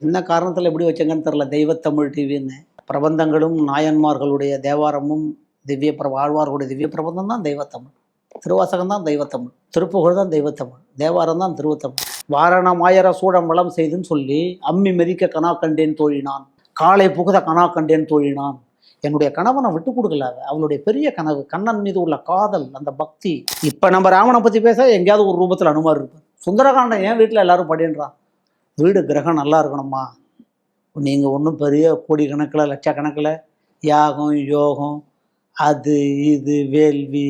என்ன காரணத்தில் எப்படி வச்சங்கன்னு தெரில. தெய்வத்தமிழ் டிவின்னு பிரபந்தங்களும் நாயன்மார்களுடைய தேவாரமும் ஆழ்வார்களுடைய திவ்ய பிரபந்தம் தான் தெய்வத்தமிழ். திருவாசகம் தான் தெய்வத்தமிழ். திருப்புகழ் தான் தெய்வத்தமிழ். தேவாரம் தான் திருவத்தமிழ். வாரணமாயிர சூழம் வளம் செய்துன்னு சொல்லி அம்மி மெதிக்க கனா கண்டேன் தோழினான், காலை புகுத கனா கண்டேன் தோழினான். என்னுடைய கணவனை விட்டு கொடுக்கல. அவளுடைய பெரிய கனவு கண்ணன் மீது உள்ள காதல், அந்த பக்தி. இப்ப நம்ம ராவணனை பத்தி பேச எங்கேயாவது ஒரு ரூபத்தில் அனுமார் இருப்பார். சுந்தரகாண்டம் ஏன் வீட்டில் எல்லாரும் படின்றான்? வீடு கிரகம் நல்லா இருக்கணுமா? நீங்கள் ஒன்றும் பெரிய கோடிக்கணக்கில் லட்சக்கணக்கில் யாகம் யோகம் அது இது வேள்வி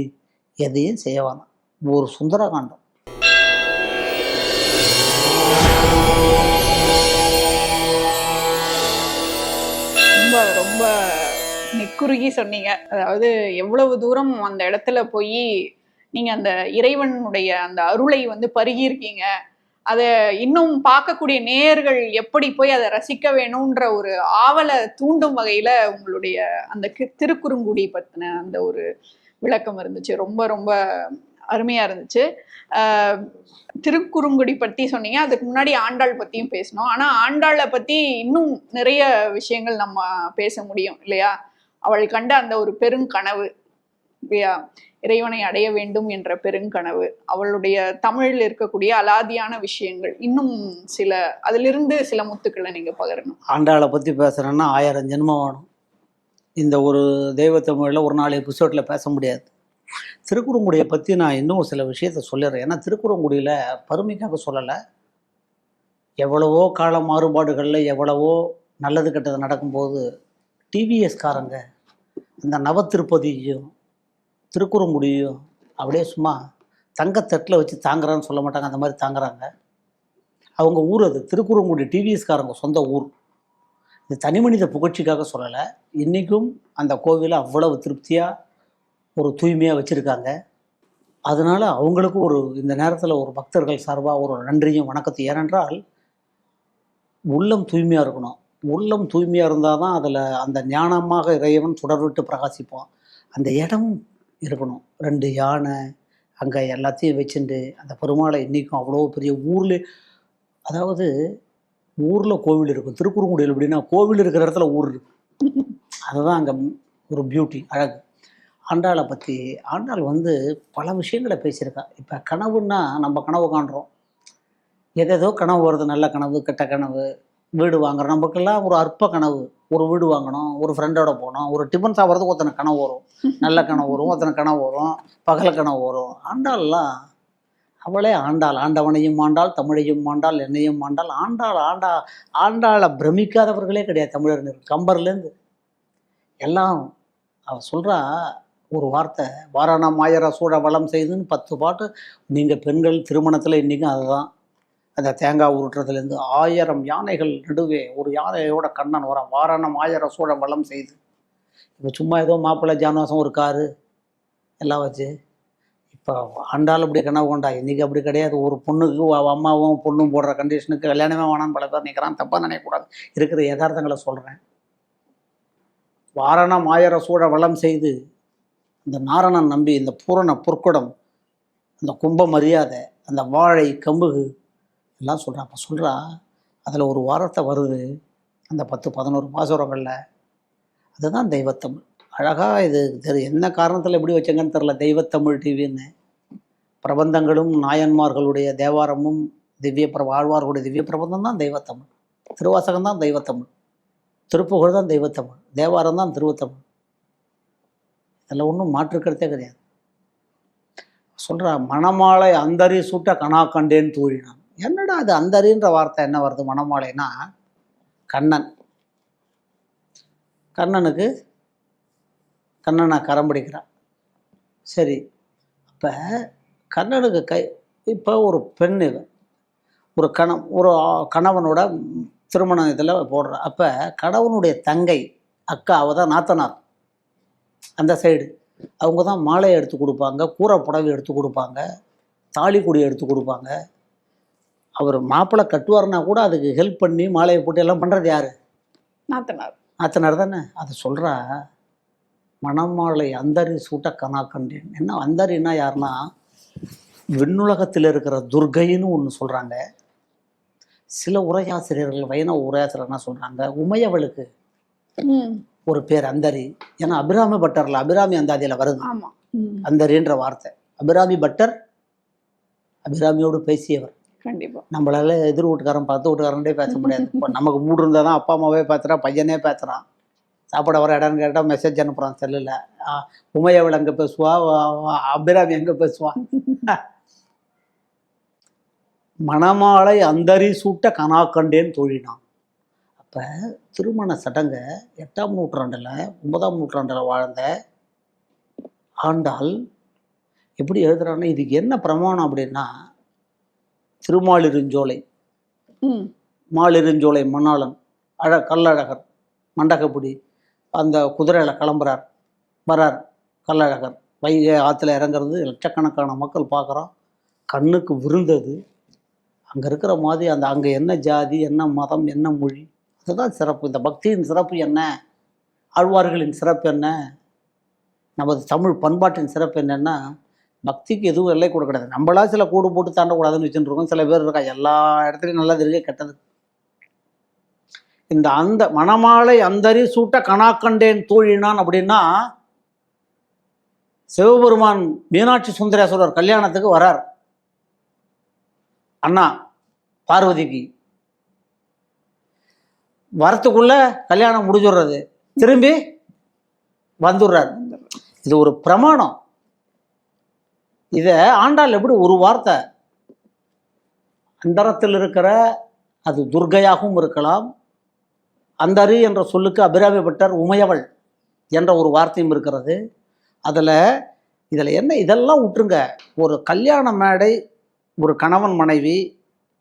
எதையும் செய்ய வேணாம். ஒரு சுந்தரகாண்டம். ரொம்ப ரொம்ப நெக்குருகி சொன்னீங்க. அதாவது எவ்வளவு தூரம் அந்த இடத்துல போய் நீங்க அந்த இறைவனுடைய அந்த அருளை பருகியிருக்கீங்க. அதை இன்னும் பார்க்கக்கூடிய நேயர்கள் எப்படி போய் அதை ரசிக்க வேணும்ன்ற ஒரு ஆவலை தூண்டும் வகையில உங்களுடைய அந்த திருக்குறுங்குடி பத்தின அந்த ஒரு விளக்கம் இருந்துச்சு. ரொம்ப ரொம்ப அருமையா இருந்துச்சு. திருக்குறுங்குடி பத்தி சொன்னீங்க. அதுக்கு முன்னாடி ஆண்டாள் பத்தியும் பேசணும். ஆனா ஆண்டாளை பத்தி இன்னும் நிறைய விஷயங்கள் நம்ம பேச முடியும் இல்லையா? அவள் கண்ட அந்த ஒரு பெருங்கனவு இல்லையா, இறைவனை அடைய வேண்டும் என்ற பெருங்கனவு, அவளுடைய தமிழில் இருக்கக்கூடிய அலாதியான விஷயங்கள், இன்னும் சில அதிலிருந்து சில முத்துக்களை நீங்க பகிரணும். ஆண்டாளை பத்தி பேசுறேன்னா 1000 ஜென்மம் வேணும். இந்த ஒரு தெய்வத்தமிழில் ஒரு 4 எபிசோடில் பேச முடியாது. திருக்குறுங்குடியை பற்றி நான் இன்னும் சில விஷயத்த சொல்லிடுறேன். ஏன்னா திருக்குறுங்குடியில் பெருமைக்காக சொல்லலை. எவ்வளவோ கால மாறுபாடுகளில் எவ்வளவோ நல்லது கெட்டது நடக்கும்போது டிவிஎஸ்காரங்க அந்த நவத்திருப்பதியும் திருக்குறுங்குடியும் அப்படியே சும்மா தங்கத்தட்டில் வச்சு தாங்குறான்னு சொல்ல மாட்டாங்க, அந்த மாதிரி தாங்குறாங்க. அவங்க ஊர் அது. திருக்குறுங்குடி டிவிஎஸ்காரங்க சொந்த ஊர். இது தனி மனித புகழ்ச்சிக்காக சொல்லலை. இன்றைக்கும் அந்த கோவிலை அவ்வளவு திருப்தியாக ஒரு தூய்மையாக வச்சுருக்காங்க. அதனால் அவங்களுக்கு ஒரு இந்த நேரத்தில் ஒரு பக்தர்கள் சார்பாக ஒரு நன்றியும் வணக்கத்தையும். ஏனென்றால் உள்ளம் தூய்மையாக இருக்கணும். உள்ளம் தூய்மையாக இருந்தால் தான் அதில் அந்த ஞானமாக இறைவன் சுடர்விட்டு பிரகாசிப்பான். அந்த இடம் இருக்கணும். 2 யானை அங்கே எல்லாத்தையும் வச்சுட்டு அந்த பெருமாளை இன்றைக்கும் அவ்வளோ பெரிய ஊரில், அதாவது ஊரில் கோவில் இருக்கும். திருக்குறுங்குடியில் எப்படின்னா கோவில் இருக்கிற இடத்துல ஊர் இருக்கு. அதுதான் அங்கே ஒரு பியூட்டி, அழகு. ஆண்டாளை பற்றி ஆண்டாள் பல விஷயங்களை பேசியிருக்கா. இப்போ கனவுன்னா நம்ம கனவு காண்றோம், எதேதோ கனவு வருது. நல்ல கனவு, கெட்ட கனவு, வீடு வாங்குறோம். நமக்கெல்லாம் ஒரு அற்ப கனவு, ஒரு வீடு வாங்கணும், ஒரு ஃப்ரெண்டோட போகணும், ஒரு டிஃபன் சாப்பிட்றதுக்கு ஒருத்தனை கனவு வரும், நல்ல கனவு வரும், ஒருத்தனை கனவு வரும், பகல் கனவு வரும். ஆண்டாள்லாம் அவளே ஆண்டாள். ஆண்டவனையும் ஆண்டாள், தமிழையும் ஆண்டாள், என்னையும் ஆண்டாள். ஆண்டாளை பிரமிக்காதவர்களே கிடையாது தமிழர்கள். கம்பர்லேருந்து எல்லாம் அவள் சொல்கிறா ஒரு வார்த்தை, வாரணமாயிர சூழ வளம் செய்துன்னு 10 பாட்டு. நீங்கள் பெண்கள் திருமணத்தில் இன்றைக்கும் அதுதான். அந்த தேங்காய் உருட்டுறதுலேருந்து 1000 யானைகள் நடுவே ஒரு யானையோட கண்ணன் வரான். வாரணமாயிர சூழ வளம் செய்து. இப்போ சும்மா ஏதோ மாப்பிள்ளை ஜானவாசம் ஒரு காரு எல்லாம் வச்சு இப்போ ஆண்டாள் அப்படி கனவு கொண்டா. இன்றைக்கி அப்படி கிடையாது. ஒரு பொண்ணுக்கு அம்மாவும் பொண்ணும் போடுற கண்டிஷனுக்கு கல்யாணமே வேணான்னு பல பேர் நிற்கிறான். தப்பாக நினைக்கக்கூடாது. இருக்கிற யதார்த்தங்களை சொல்கிறேன். வாரணமாயிர சூழ வளம் செய்து இந்த நாரணன் நம்பி, இந்த பூரண பொற்குடம், அந்த கும்ப மரியாதை, அந்த வாழை கம்புகு எல்லாம் சொல்கிறான். அப்போ சொல்கிறா அதில் ஒரு வாரத்தை வருது அந்த 10-11 பாசுரங்களில். அதுதான் தெய்வத்தமிழ். அழகாக இது என்ன காரணத்தில் எப்படி வச்சங்கன்னு தெரில. தெய்வத்தமிழ் டிவின்னு பிரபந்தங்களும் நாயன்மார்களுடைய தேவாரமும் ஆழ்வார்களுடைய திவ்ய பிரபந்தம் தான் தெய்வத்தமிழ். திருவாசகம் தான் தெய்வத்தமிழ். திருப்புகழ் தான் தெய்வத்தமிழ். தேவாரம் தான் திருவத்தமிழ். அதில் ஒன்றும் மாற்றுக்கிறதே கிடையாது. சொல்கிறா மணமாலை அந்தரி சூட்ட கனா கண்டேன் தூழினான். என்னடா அது அந்தரின்ற வார்த்தை என்ன வருது? மணமாலைனா கண்ணன். கண்ணனுக்கு கண்ணனை கரம் பிடிக்கிறான். சரி, அப்போ கண்ணனுக்கு இப்போ ஒரு பெண் ஒரு கணவனோட திருமணம் இதில் போடுற. அப்போ கணவனுடைய தங்கை அக்கா, அவள் தான் நாத்தனார். அந்த சைடு அவங்க தான் மாலையை எடுத்து கொடுப்பாங்க, கூரை புடவை எடுத்து கொடுப்பாங்க, தாலி கொடி எடுத்து கொடுப்பாங்க. அவர் மாப்பிள்ளை கட்டுவார்னா கூட அதுக்கு ஹெல்ப் பண்ணி மாலையை போட்டு எல்லாம் பண்ணுறது யார்? நாத்தனார் தானே. அதை சொல்கிறா மணமாலை அந்தரி சூட்ட கனா கண்டேன். என்ன அந்தரின்னா யாருன்னா விண்ணுலகத்தில் இருக்கிற துர்கைன்னு ஒன்று சொல்கிறாங்க. சில உரையாசிரியர்கள், வைணவ உரையாசிரியர் என்ன சொல்றாங்க, உமையவளுக்கு ம். ஒரு பேர் அந்தரி. ஏன்னா அபிராமி பட்டர்ல அபிராமி அந்தாதியில வருது ஆமா. ம். அந்தரின்ற வார்த்தை. அபிராமி பட்டர் அபிராமியோடு பேசியவர். கண்டிப்பா. நம்மளால எதிர் வீட்டுக்காரன் பக்கத்து வீட்டுக்காரன்டே பேச முடியாது. இப்போ நமக்கு மூடு இருந்தால் தான் அப்பா அம்மாவே பேசுகிறான், பையனே பேசுகிறான். சாப்பிட வர இடம்னு கேட்டால் மெசேஜ் அனுப்புகிறான் செல்லில். உமையவள் அங்கே பேசுவா, அபிராமி எங்கே பேசுவா. மணமாலை அந்தரி சூட்ட கனா கண்டேன் தோழினான். அப்போ திருமண சடங்கை 8ஆம் நூற்றாண்டில் 9ஆம் நூற்றாண்டில் வாழ்ந்த ஆண்டாள் எப்படி எழுதுறான்னா, இதுக்கு என்ன பிரமாணம் அப்படின்னா, திருமாலிருஞ்சோலை, ம். மாலிருஞ்சோலை மணாளன், கல்லழகர், மண்டகப்புடி, அந்த குதிரையில் கிளம்புறார், வரார் கல்லழகர், வைகை ஆற்றுல இறங்குறது லட்சக்கணக்கான மக்கள் பார்க்குறோம், கண்ணுக்கு விருந்தது. அங்கே இருக்கிற மாதிரி அந்த அங்கே என்ன ஜாதி, என்ன மதம், என்ன மொழி, அதுதான் சிறப்பு. இந்த பக்தியின் சிறப்பு என்ன, ஆழ்வார்களின் சிறப்பு என்ன, நமது தமிழ் பண்பாட்டின் சிறப்பு என்னென்னா, பக்திக்கு எதுவும் எல்லை கூட கிடையாது. நம்மளா சில கூடு போட்டு தாண்டக்கூடாதுன்னு வச்சுட்டு இருக்கோம். சில பேர் இருக்கா எல்லா இடத்துலையும் நல்லது இருக்கு, கெட்டது. இந்த அந்த மணமாலை அந்தரி சூட்ட கணாக்கண்டேன் தோழினான் அப்படின்னா, சிவபெருமான் மீனாட்சி சுந்தரேஸ்வரர் கல்யாணத்துக்கு வரார். அண்ணா பார்வதிக்கு வரத்துக்குள்ள கல்யாணம் முடிஞ்சுடுறது, திரும்பி வந்துடுறார். இது ஒரு பிரமாணம். இதை ஆண்டாள் எப்படி ஒரு வார்த்தை, அந்தரத்தில் இருக்கிற அது துர்கையாகவும் இருக்கலாம், அந்தரி என்ற சொல்லுக்கு அபிராமி பட்டர் உமையவள் என்ற ஒரு வார்த்தையும் இருக்கிறது. இதில் என்ன, இதெல்லாம் விட்டுருங்க. ஒரு கல்யாண மேடை, ஒரு கணவன் மனைவி,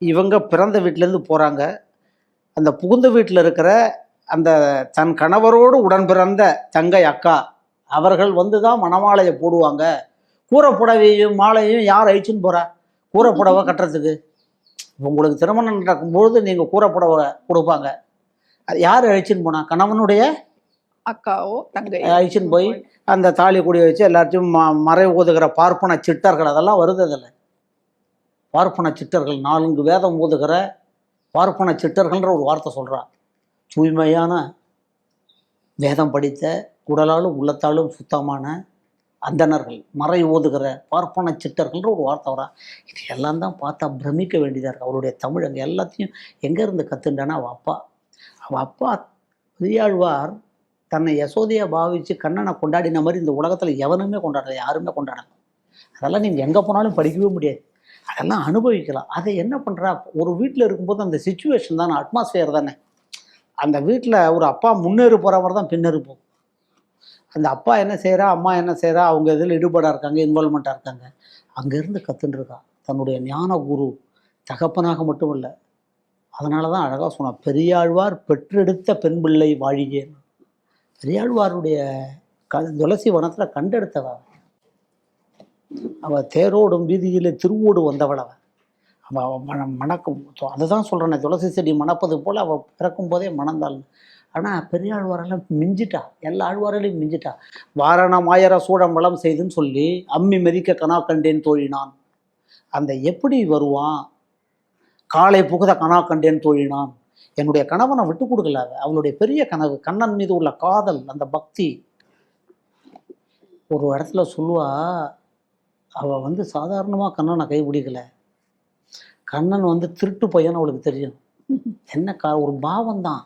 இவங்க பிறந்த வீட்டிலேருந்து போகிறாங்க. அந்த புகுந்த வீட்டில் இருக்கிற அந்த தன் கணவரோடு உடன் பிறந்த தங்கை அக்கா அவர்கள் வந்து தான் மணமாலையை போடுவாங்க. கூரைப்புடவையும் மாலையும் யார் அழிச்சுன்னு போகிறா கூரைப்புடவை கட்டுறதுக்கு? உங்களுக்கு திருமணம் நடக்கும்பொழுது நீங்கள் கூரைப்புடவை கொடுப்பாங்க. அது யார் அழிச்சுன்னு போனா? கணவனுடைய அக்காவோ தங்கை அழிச்சுன்னு போய் அந்த தாலி கூடிய வச்சு எல்லாத்தையும் மறை ஓதுகிற பார்ப்பன சிட்டர்கள், அதெல்லாம் வருது. அதில் பார்ப்பன சிட்டர்கள், 4 வேதம் ஓதுகிற பார்ப்பன சிட்டர்கள்ன்ற ஒரு வார்த்தை சொல்கிறார். தூய்மையான வேதம் படித்த உடலாலும் உள்ளத்தாலும் சுத்தமான அந்தணர்கள், மறை ஓதுகிற பார்ப்பன சிட்டர்கள்ன்ற ஒரு வார்த்தை வரா. இது எல்லாம் தான் பார்த்தா பிரமிக்க வேண்டியதாக இருக்குது. அவருடைய தமிழ் அங்கே எல்லாத்தையும் எங்கேருந்து கற்றுண்டானா அவள் அப்பா பெரியாழ்வார் தன்னை யசோதையாக பாவித்து கண்ணனை கொண்டாடின மாதிரி இந்த உலகத்தில் எவனுமே கொண்டாடல, யாருமே கொண்டாடல. அதெல்லாம் நீங்கள் எங்கே போனாலும் படிக்கவே முடியாது, அதெல்லாம் அனுபவிக்கலாம். அதை என்ன பண்ணுறா, ஒரு வீட்டில் இருக்கும்போது அந்த சிச்சுவேஷன் தானே, அட்மாஸ்பியர் தானே. அந்த வீட்டில் ஒரு அப்பா முன்னேறி போகிறவர் தான் பின்னேறி போகும். அந்த அப்பா என்ன செய்கிறா, அம்மா என்ன செய்கிறா, அவங்க இதில் ஈடுபாடாக இருக்காங்க, இன்வால்மெண்ட்டாக இருக்காங்க. அங்கேருந்து கற்றுன்னு இருக்கா. தன்னுடைய ஞான குரு தகப்பனாக மட்டும் இல்லை. அதனால தான் அழகாக சொன்னான், பெரியாழ்வார் பெற்றெடுத்த பெண் பிள்ளை வாழியேன். பெரியாழ்வாருடைய துளசி வனத்தில் கண்டெடுத்தவ அவள். தேரோடும் வீதியில் திருவோடு வந்தவள் அவள் மணக்கும். அதுதான் சொல்கிறேன், துளசி செடி மணப்பது போல் அவள் பிறக்கும் போதே மணந்தாள். ஆனால் பெரியாழ்வாரெல்லாம் மிஞ்சிட்டா, எல்லா ஆழ்வாரையும் மிஞ்சிட்டா. வாரணம் ஆயிர சூடம் வளம் செய்துன்னு சொல்லி அம்மி மெதிக்க கனா கண்டேன் தோழினான். அந்த எப்படி வருவான், காலை புகுத கனா கண்டேன் தோழினான். என்னுடைய கணவனை விட்டு கொடுக்கல. அவளுடைய பெரிய கனவு கண்ணன் மீது உள்ள காதல், அந்த பக்தி. ஒரு இடத்துல சொல்லுவா, அவள் வந்து சாதாரணமாக கண்ணனை கைப்பிடிக்கல. கண்ணன் வந்து திருட்டு பையன்னு அவளுக்கு தெரியும். என்ன ஒரு பாவம் தான்.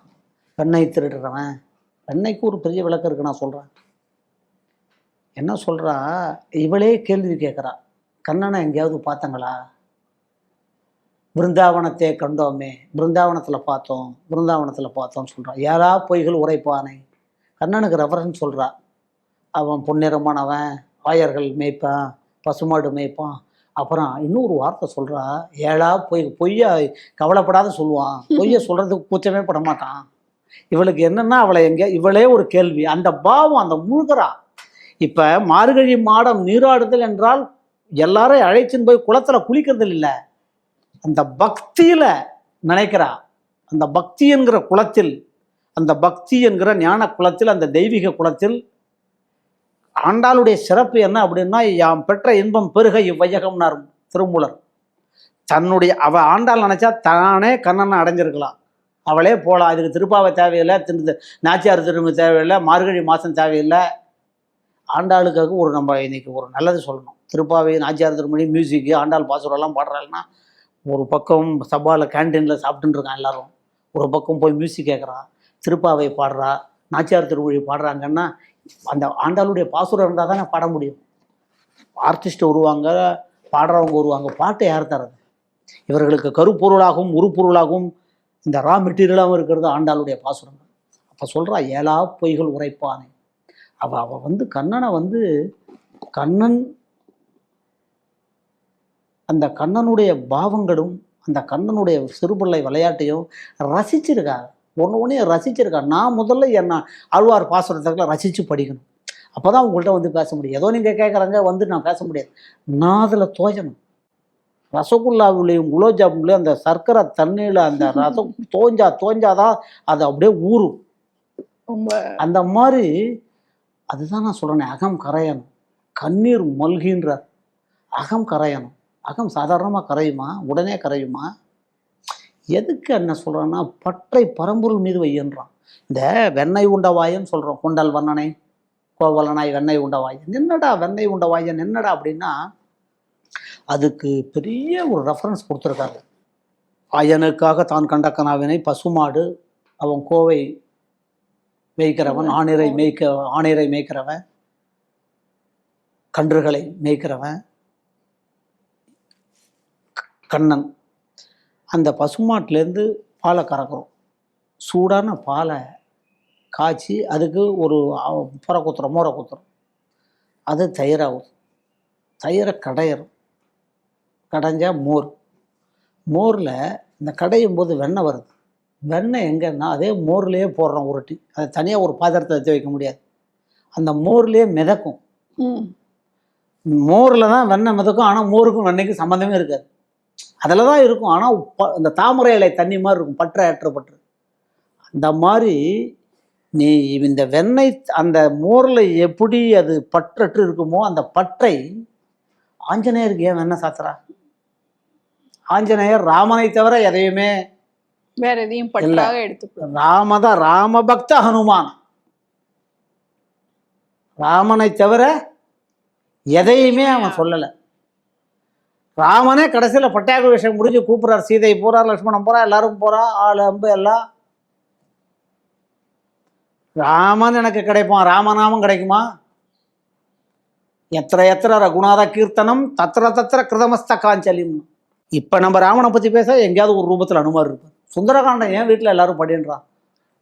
பெண்ணை திருடுறவன், பெண்ணைக்கு ஒரு பெரிய விளக்கம் இருக்கு. நான் சொல்கிறேன், என்ன சொல்கிறா, இவளே கேள்வி கேட்குறா, கண்ணனை எங்கேயாவது பார்த்தாங்களா? பிருந்தாவனத்தை கண்டோமே, பிருந்தாவனத்தில் பார்த்தோம்னு சொல்கிறான். யாரா பொய்கள் உரைப்பானே, கண்ணனுக்கு ரெஃபரன்ஸ் சொல்கிறா. அவன் பொன்னிறமானவன், ஆயர்கள் மேய்ப்பான், பசுமாடு மேய்ப்பான். அப்புறம் இன்னொரு வார்த்தை சொல்கிறா, ஏழா பொய்யா கவலைப்படாத சொல்லுவான், பொய்யை சொல்கிறதுக்கு கூச்சமே பட மாட்டான். இவளுக்கு என்னென்னா, அவளை இவளே ஒரு கேள்வி, அந்த பாவம், அந்த முழுகிறா. இப்போ மார்கழி மாடம் நீராடுதல் என்றால் எல்லாரையும் அழைச்சின்னு போய் குளத்தில் குளிக்கிறதில் இல்லை, அந்த பக்தியில் நினைக்கிறா. அந்த பக்தி என்கிற குளத்தில், அந்த பக்தி என்கிற ஞான குளத்தில், அந்த தெய்வீக குளத்தில் ஆண்டாளுடைய சிறப்பு என்ன அப்படின்னா, யாம் பெற்ற இன்பம் பெருக இவ்வையகம்னார் திருமூலர். தன்னுடைய ஆண்டாள் நினச்சா தானே கண்ணனை அடைஞ்சிருக்கலாம், அவளே போகலாம். இதுக்கு திருப்பாவை தேவையில்லை, நாச்சியார் திரும்ப தேவையில்லை, மார்கழி மாதம் தேவையில்லை. ஆண்டாளுக்காக நம்ம இன்னைக்கு ஒரு நல்லது சொல்லணும். திருப்பாவை, நாச்சியார் திருமணி, மியூசிக்கு, ஆண்டாள் பாசுரெல்லாம் பாடுறாங்கன்னா, ஒரு பக்கம் சபாவில் கேன்டீனில் சாப்பிட்டுன்னு இருக்கான் எல்லாரும், ஒரு பக்கம் போய் மியூசிக் கேட்குறான், திருப்பாவை பாடுறா, நாச்சியார் திருமொழி பாடுறாங்கன்னா அந்த ஆண்டாளுடைய பாசுரம் இருந்தால் தானே பாட முடியும். ஆர்டிஸ்ட் வருவாங்க, பாடுறவங்க வருவாங்க, பாட்டை யார் தரது? இவர்களுக்கு கருப்பொருளாகவும் உருப்பொருளாகவும் இந்த ரா மெட்டீரியலாகவும் இருக்கிறது ஆண்டாளுடைய பாசுரங்கள். அப்போ சொல்கிறா, ஏலா பொய்கள் உரைப்பானே. அவள் கண்ணனை கண்ணன் அந்த கண்ணனுடைய பாவங்களும் அந்த கண்ணனுடைய சிறுபிள்ளை விளையாட்டையும் ரசிச்சிருக்காங்க. ஒன்றையும் ரசிச்சிருக்கா. நான் முதல்ல என்ன ஆழ்வார் பாசுரத்துக்குள்ள ரசித்து படிக்கணும். அப்போ தான் உங்கள்கிட்ட பேச முடியும். ஏதோ நீங்கள் கேட்குறாங்க நான் பேச முடியாது. நான் அதில் தோஜணும். ரசகுல்லாவிலையும் குலோப்ஜாமுன்லையும் அந்த சர்க்கரை தண்ணியில் அந்த ரசம் தோஞ்சாதான் அது அப்படியே ஊறும். அந்த மாதிரி அதுதான் நான் சொல்கிறேன். அகம் கரையணும், கண்ணீர் மல்கின்றார். அகம் கரையணும். அகம் சாதாரணமாக கரையுமா? உடனே கரையுமா? எதுக்கு என்ன சொல்கிறேன்னா, பற்றை பரம்பொருள் மீது வையன்றான். இந்த வெண்ணெய் உண்ட வாயன்னு சொல்கிறோம். கொண்டல் வண்ணனை கோவலனாய் வெண்ணெய் உண்ட வாயன். என்னடா வெண்ணெய் உண்ட வாயன் என்னடா அப்படின்னா, அதுக்கு பெரிய ஒரு ரெஃபரன்ஸ் கொடுத்துருக்காரு. ஆயனுக்காக தான் கண்ட கனாவினை பசுமாடு, அவன் கோவை மேய்க்கிறவன், ஆணிரை மேய்க்கிறவன், கன்றுகளை மேய்க்கிறவன் கண்ணன். அந்த பசுமாட்டிலேருந்து பாலை கறக்கிறோம். சூடான பாலை காய்ச்சி அதுக்கு ஒரு மோரை குத்துறோம். அது தயிராகும். தயிரை கடைஞ்சால் மோரில் இந்த கடையும் போது வெண்ணெய் வருது. வெண்ணெய் எங்கன்னா அதே மோர்லேயே போடுறோம் உருட்டி. அதை தனியாக ஒரு பாத்திரத்தை வச்சு வைக்க முடியாது. அந்த மோர்லேயே மிதக்கும். மோரில் தான் வெண்ணெய் மிதக்கும். ஆனால் மோருக்கும் வெண்ணெய்க்கும் சம்மந்தமே இருக்காது. அதில் தான் இருக்கும். ஆனால் இந்த தாமரை இலை தண்ணி மாதிரி இருக்கும், ஏற்றப்பட்டு. அந்த மாதிரி நீ இந்த வெண்ணெய் அந்த மோரில் எப்படி அது பற்றற்று இருக்குமோ, அந்த பற்றை ஆஞ்சநேயருக்கு ஏன் வெண்ணெய் சாத்துறா? ஆஞ்சநேயர் ராமனை தவிர எதையுமே வேற எதையும் பற்றாக எடுத்து ராமபக்த ஹனுமான். ராமனை தவிர எதையுமே அவன் சொல்லலை. ராமனே கடைசியில் பட்டாக விஷயம் முடிஞ்சு கூப்பிட்றார். சீதை போறார், லட்சுமணன் போறா, எல்லாரும் போறா, ஆள் அம்பு எல்லாம். ராமன் எனக்கு கிடைப்பான், ராமநாமம் கிடைக்குமா? எத்திர ரகுநாத கீர்த்தனம் தத்திர கிருதமஸ்த காஞ்சலிம். இப்போ நம்ம ராமனை பற்றி பேச எங்கேயாவது ஒரு ரூபத்தில் அனுமார் இருப்பார். சுந்தரகாண்டம் ஏன் வீட்டில் எல்லாரும் படின்றான்?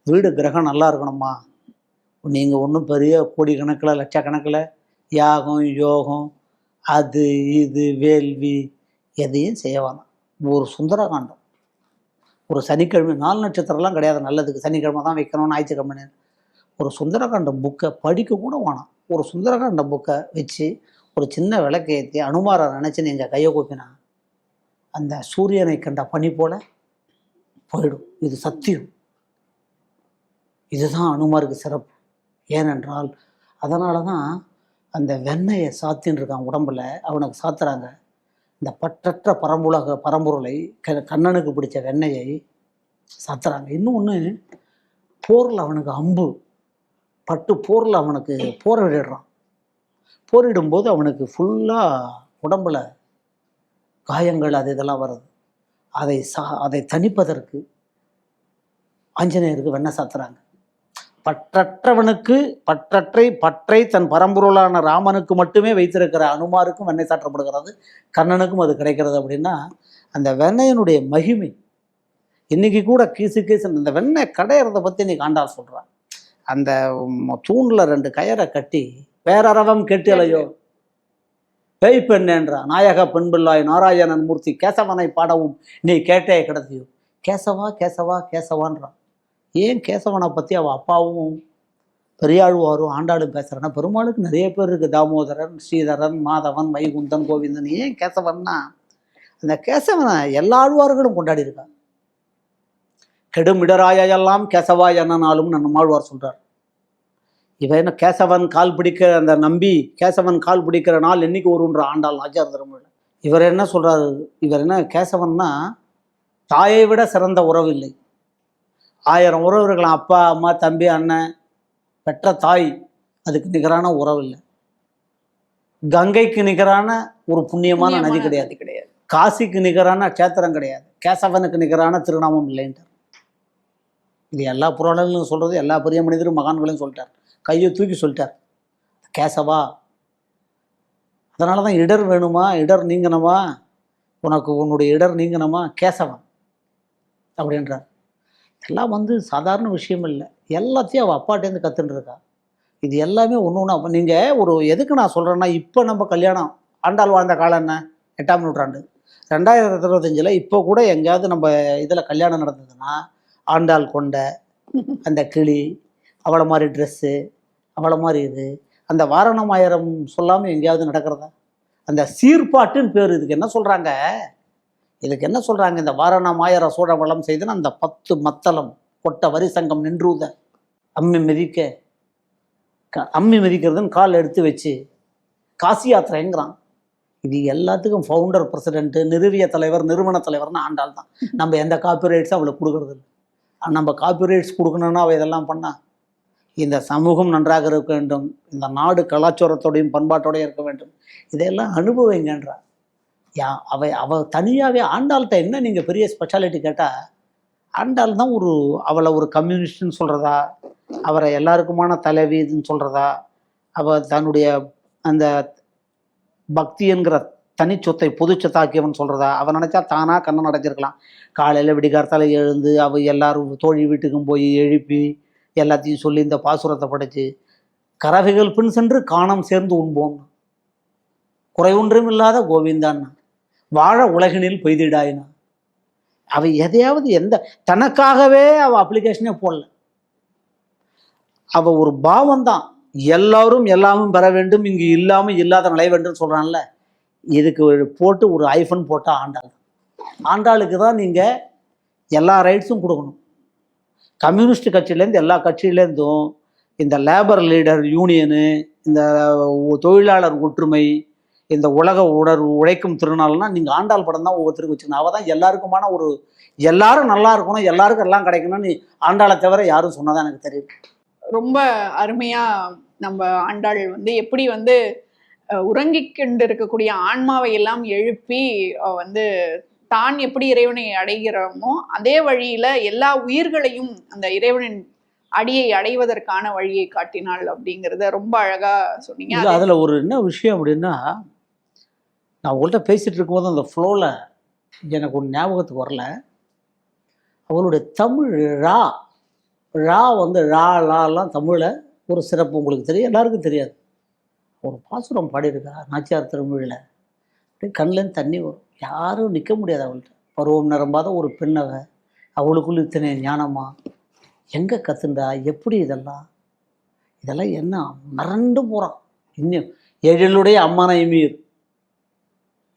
வீடு கிரகம் நல்லா இருக்கணுமா? நீங்கள் ஒன்றும் பெரிய கோடிக்கணக்கில் லட்சக்கணக்கில் யாகம் யோகம் அது இது வேள்வி எதையும் செய்யவானா. ஒரு சுந்தரகாண்டம், ஒரு சனிக்கிழமை, 4 நட்சத்திரம்லாம் கிடையாது நல்லதுக்கு, சனிக்கிழமை தான் வைக்கணும், ஞாயிற்றுக்கிழமை. ஒரு சுந்தரகாண்டம் புக்கை படிக்க கூட வேணாம். ஒரு சுந்தரகாண்ட புக்கை வச்சு ஒரு சின்ன விளக்கை ஏற்றி அனுமாரை நினச்சி நீங்கள் கையை கூப்பினா அந்த சூரியனை கண்ட பனி போல போயிடும். இது சத்தியம். இதுதான் அனுமாருக்கு சிறப்பு. ஏனென்றால் அதனால தான் அந்த வெண்ணெயை சாத்தின்னு இருக்கான் உடம்புல, அவனுக்கு சாத்துறாங்க. இந்த பற்றற்ற பரம்பொருளை கண்ணனுக்கு பிடிச்ச வெண்ணெயை சாத்துறாங்க. இன்னொன்று, போரில் அவனுக்கு அம்பு பட்டு போரில் அவனுக்கு போரிடுறான். போரிடும்போது அவனுக்கு ஃபுல்லாக உடம்புல காயங்கள் அது இதெல்லாம் வருது. அதை தணிப்பதற்கு ஆஞ்சநேயருக்கு வெண்ணெய் சாத்துறாங்க. பற்றை தன் பரம்பொருளான ராமனுக்கு மட்டுமே வைத்திருக்கிற அனுமாருக்கும் வெண்ணெய் சாற்றப்படுகிறது, கண்ணனுக்கும் அது கிடைக்கிறது. அப்படின்னா அந்த வெண்ணெயினுடைய மகிமை இன்னைக்கு கூட கீசு அந்த வெண்ணெய் கடையிறதை பற்றி இன்னைக்கு ஆண்டாள் சொல்கிறான். அந்த தூணில் 2 கயரை கட்டி பேரறவம் கெட்டிலையோ பேய் பெண்ணேன்றா நாயக பெண்பிள்ளாய் நாராயணன் மூர்த்தி கேசவனை பாடவும் நீ கேட்டே கிடத்தியோ. கேசவான்றான். ஏன் கேசவனை பற்றி அவள் அப்பாவும் பெரியாழ்வாரும் ஆண்டாளும் பேசுகிறேன்னா, பெருமாளுக்கு நிறைய பேர் இருக்குது. தாமோதரன், ஸ்ரீதரன், மாதவன், வைகுந்தன், கோவிந்தன். ஏன் கேசவன்னா, அந்த கேசவனை எல்லா ஆழ்வார்களும் கொண்டாடி இருக்காங்க. கெடுமிடராயெல்லாம் கேசவாய் என்னனாலும் நம்மாழ்வார் சொல்கிறார். இவன் என்ன கேசவன் கால் பிடிக்க அந்த நம்பி கேசவன் கால் பிடிக்கிற நாள் என்னைக்கு வருன்ற ஆண்டாள் நாச்சியார் திருமொழியில் இவர் என்ன சொல்றாரு, இவர் என்ன கேசவன்னா, தாயை விட சிறந்த உறவு இல்லை. 1000 உறவு இருக்கலாம், அப்பா அம்மா தம்பி அண்ணன், பெற்ற தாய், அதுக்கு நிகரான உறவு இல்லை. கங்கைக்கு நிகரான ஒரு புண்ணியமான நதி கிடையாது. கிடையாது. காசிக்கு நிகரான கேத்திரம் கிடையாது. கேசவனுக்கு நிகரான திருநாமம் இல்லைன்றார். இது எல்லா புராணங்களும் சொல்றது, எல்லா பெரிய மனிதரும் மகான்களையும் சொல்லிட்டார். கையை தூக்கி சொல்லிட்டார், கேசவா. அதனால தான் இடர் வேணுமா, இடர் நீங்கணுமா, உனக்கு உன்னுடைய இடர் நீங்கணுமா, கேசவன் அப்படின்றார். எல்லாம் சாதாரண விஷயம் இல்லை. எல்லாத்தையும் அவள் அப்பாட்டேருந்து கற்றுன்னு இருக்கா. இது எல்லாமே ஒன்று ஒன்று. அப்போ நீங்கள் ஒரு எதுக்கு நான் சொல்கிறேன்னா, இப்போ நம்ம கல்யாணம், ஆண்டாள் வாழ்ந்த காலம் என்ன, 8ஆம் நூற்றாண்டு, 2025 இப்போ கூட எங்கேயாவது நம்ம இதில் கல்யாணம் நடந்ததுன்னா, ஆண்டாள் கொண்ட அந்த கிளி, அவளை மாதிரி ட்ரெஸ்ஸு, அவளை மாதிரி இது, அந்த வாரணம் ஆயிரம் சொல்லாமல் எங்கேயாவது நடக்கிறதா? அந்த சீர்பாட்டுன்னு பேர். இதுக்கு என்ன சொல்கிறாங்க, இந்த வாரணம் ஆயிரம் சோழ வளம் செய்துன்னு அந்த 10 மத்தளம் கொட்ட வரி சங்கம் நின்றுத அம்மி மிதிக்க, அம்மி மிதிக்கிறதுன்னு கால் எடுத்து வச்சு காசி யாத்திரைங்கிறான். இது எல்லாத்துக்கும் ஃபவுண்டர், பிரசிடென்ட்டு, நிறுவிய தலைவர், நிறுவன தலைவர்னு ஆண்டாள் தான். நம்ம எந்த காப்பிரைட்ஸும் அவளுக்கு கொடுக்கறது இல்லை. நம்ம காப்பிரைட்ஸ் கொடுக்கணுன்னா அவள் இதெல்லாம் பண்ணா. இந்த சமூகம் நன்றாக இருக்க வேண்டும், இந்த நாடு கலாச்சாரத்தோடையும் பண்பாட்டோடையும் இருக்க வேண்டும், இதையெல்லாம் அனுபவிங்கன்றா. அவள் தனியாகவே ஆண்டாள்கிட்ட என்ன நீங்கள் பெரிய ஸ்பெஷாலிட்டி கேட்டால், ஆண்டாள் தான் அவளை ஒரு கம்யூனிஸ்ட்னு சொல்கிறதா, அவரை எல்லாருக்குமான தலைவி இதுன்னு சொல்கிறதா, அவள் தன்னுடைய அந்த பக்தி என்கிற தனிச்சொத்தை பொது சொத்தாக்கியவன் சொல்கிறதா, அவன் நினச்சா தானாக கண்ணன் அடைஞ்சிருக்கலாம். காலையில் விடிகார்த்தால எழுந்து அவள் எல்லாரும் தோழி வீட்டுக்கும் போய் எழுப்பி எல்லாத்தையும் சொல்லி இந்த பாசுரத்தை படித்து, கறவைகள் பின் சென்று காணம் சேர்ந்து உண்போம், குறை ஒன்றும் இல்லாத கோவிந்தான்னா, வாழ உலகினில் பெய்திடாயினா. அவள் எதையாவது தனக்காகவே அவள் அப்ளிகேஷனே போடல. அவள் ஒரு பாவம் தான், எல்லாரும் எல்லாமும் பெற வேண்டும், இங்கு இல்லாமல் இல்லாத நிலை வேண்டும் சொல்கிறான்ல. இதுக்கு போட்டு ஒரு ஐஃபன் போட்டால் ஆண்டாள். ஆண்டாளுக்கு தான் நீங்கள் எல்லா ரைட்ஸும் கொடுக்கணும். கம்யூனிஸ்ட் கட்சியிலேருந்து எல்லா கட்சியிலேருந்தும் இந்த லேபர் லீடர் யூனியனு, இந்த தொழிலாளர் ஒற்றுமை, இந்த உலக உழைக்கும் திருநாள்னா நீங்கள் ஆண்டாள் படம் தான் ஒவ்வொருத்தருக்கு வச்சுக்கணும். அவள் தான் எல்லாருக்குமான எல்லாரும் நல்லா இருக்கணும், எல்லாருக்கும் எல்லாம் கிடைக்கணும்னு ஆண்டாளை தவிர யாரும் சொன்னதான் எனக்கு தெரியும். ரொம்ப அருமையா நம்ம ஆண்டாள் எப்படி உறங்கிக் கொண்டு இருக்கக்கூடிய ஆன்மாவை எல்லாம் எழுப்பி தான் எப்படி இறைவனை அடைகிறோமோ அதே வழியில எல்லா உயிர்களையும் அந்த இறைவனின் அடியை அடைவதற்கான வழியை காட்டினாள் அப்படிங்கிறத ரொம்ப அழகா சொன்னீங்க. அதுல ஒரு என்ன விஷயம் அப்படின்னா, நான் உங்கள்கிட்ட பேசிட்டு இருக்கும்போது அந்த ஃப்ளோல எனக்கு ஒரு ஞாபகத்துக்கு வரல. அவளுடைய தமிழ் ரா லாலாம் தமிழில் ஒரு சிறப்பு உங்களுக்கு தெரியும், எல்லாருக்கும் தெரியாது. ஒரு பாசுரம் பாடியிருக்கா நாச்சியார் திருமொழியில், அப்படியே கண்ணிலேருந்து தண்ணி வரும். யாரும் நிற்க முடியாது அவள்கிட்ட. பருவம் நிரம்பாத ஒரு பெண்ணவ, அவளுக்குள்ள இத்தனை ஞானமா, எங்கே கற்றுண்டா, எப்படி இதெல்லாம் என்ன மறந்து போகிறான். இன்னும் எழிலுடைய அம்மனை மீர்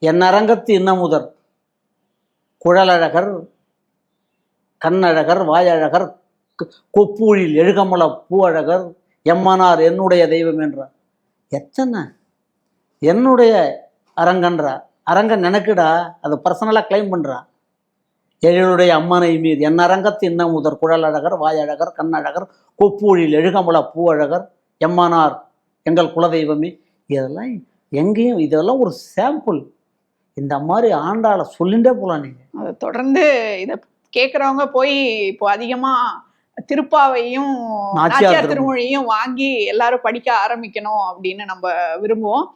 என் அரங்கத்து இன்னமுதர் குழலழகர் கண்ணழகர் வாயழகர் கொப்பூழில் எழுகமல பூ அழகர் எம்மனார் என்னுடைய தெய்வம் என்றார். எத்தனை என்னுடைய அரங்கன்றா, அரங்கன் நினைக்குடா, அதை பர்சனலாக கிளைம் பண்ணுறா. எழிலுடைய அம்மனை மீது என் அரங்கத்து இன்னமுதர் குழலழகர் வாயழகர் கண்ணழகர் கொப்பூழில் எழுகமல பூ அழகர் எம்மனார் எங்கள் குலதெய்வமே. இதெல்லாம் எங்கேயும், இதெல்லாம் ஒரு சாம்பிள். இந்த மாதிரி ஆண்டாளை சொல்லிகிட்டே போகலாம். நீங்கள் அதை தொடர்ந்து இதை கேட்குறவங்க போய் இப்போ அதிகமா திருப்பாவையும் நாச்சியார் திருமொழியும் வாங்கி எல்லாரும் படிக்க ஆரம்பிக்கணும் அப்படின்னு நம்ம விரும்புவோம்.